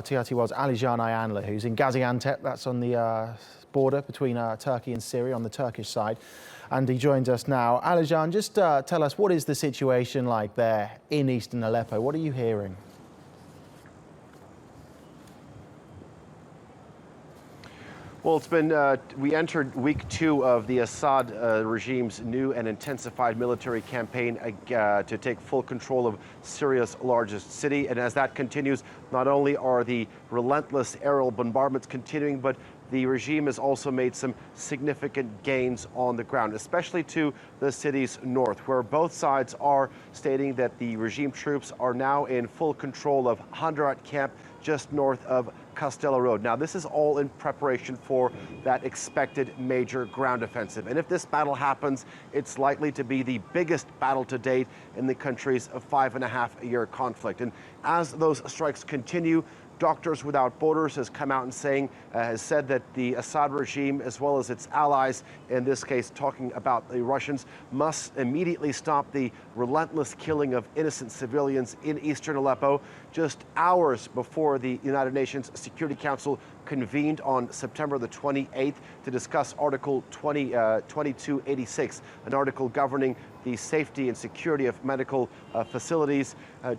TRT World's Alican Ayanlar, who's in Gaziantep, that's on the border between Turkey and Syria, on the Turkish side. And he joins us now. Alican, just tell us, what is the situation like there in eastern Aleppo? What are you hearing? Well, it's been, we entered week 2 of the Assad regime's new and intensified military campaign to take full control of Syria's largest city. And as that continues, not only are the relentless aerial bombardments continuing, but the regime has also made some significant gains on the ground, especially to the city's north, where both sides are stating that the regime troops are now in full control of Handrat camp just north of Castello Road. Now, this is all in preparation for that expected major ground offensive. And if this battle happens, it's likely to be the biggest battle to date in the country's 5.5-year conflict. And as those strikes continue, Doctors Without Borders has come out and has said that the Assad regime, as well as its allies, in this case talking about the Russians, must immediately stop the relentless killing of innocent civilians in eastern Aleppo. Just hours before the United Nations Security Council convened on September the 28th to discuss Article 2286, an article governing the safety and security of medical facilities.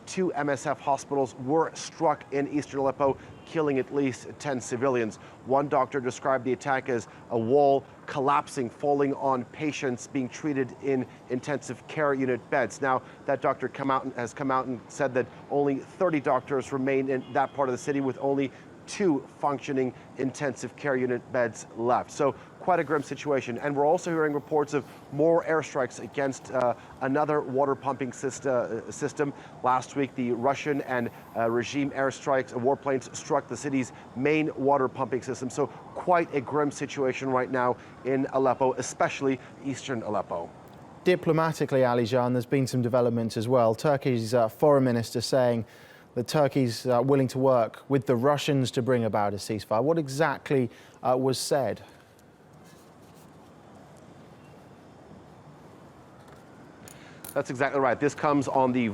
2 MSF hospitals were struck in eastern Aleppo, killing at least 10 civilians. One doctor described the attack as a wall collapsing, falling on patients being treated in intensive care unit beds. Now, that doctor has come out and said that only 30 doctors remain in that part of the city, with only 2 functioning intensive care unit beds left. So quite a grim situation. And we're also hearing reports of more airstrikes against another water pumping system. Last week, the Russian and regime airstrikes, warplanes struck the city's main water pumping system. So quite a grim situation right now in Aleppo, especially eastern Aleppo. Diplomatically, Alican, there's been some developments as well. Turkey's foreign minister saying that Turkey's willing to work with the Russians to bring about a ceasefire. What exactly was said? That's exactly right. This comes on the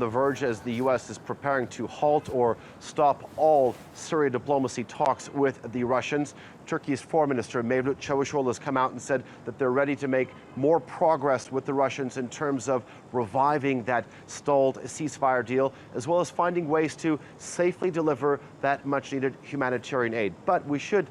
verge as the U.S. is preparing to halt or stop all Syria diplomacy talks with the Russians. Turkey's foreign minister, Mevlut Çavuşoğlu, has come out and said that they're ready to make more progress with the Russians in terms of reviving that stalled ceasefire deal, as well as finding ways to safely deliver that much-needed humanitarian aid. But we should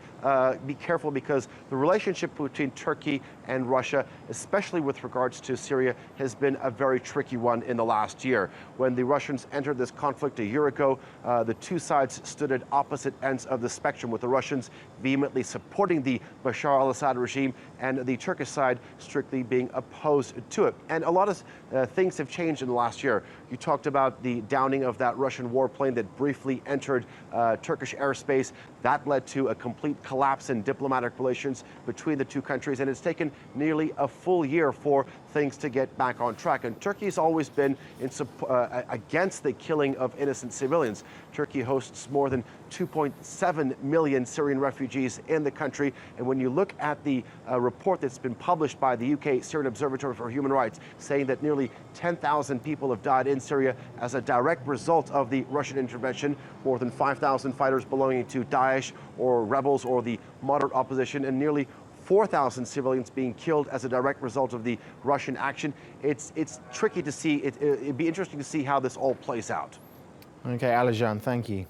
be careful, because the relationship between Turkey and Russia, especially with regards to Syria, has been a very tricky one in the last year. When the Russians entered this conflict a year ago, the 2 sides stood at opposite ends of the spectrum, with the Russians vehemently supporting the Bashar al-Assad regime and the Turkish side strictly being opposed to it. And a lot of things have changed in the last year. You talked about the downing of that Russian warplane that briefly entered Turkish airspace. That led to a complete collapse in diplomatic relations between the 2 countries, and it's taken nearly a full year for things to get back on track. And Turkey's always been against the killing of innocent civilians. Turkey hosts more than 2.7 million Syrian refugees in the country. And when you look at the report that's been published by the UK Syrian Observatory for Human Rights, saying that nearly 10,000 people have died in Syria as a direct result of the Russian intervention, more than 5,000 fighters belonging to Daesh or rebels or the moderate opposition, and nearly 4,000 civilians being killed as a direct result of the Russian action. It's tricky to see. It'd be interesting to see how this all plays out. Okay, Alican, thank you.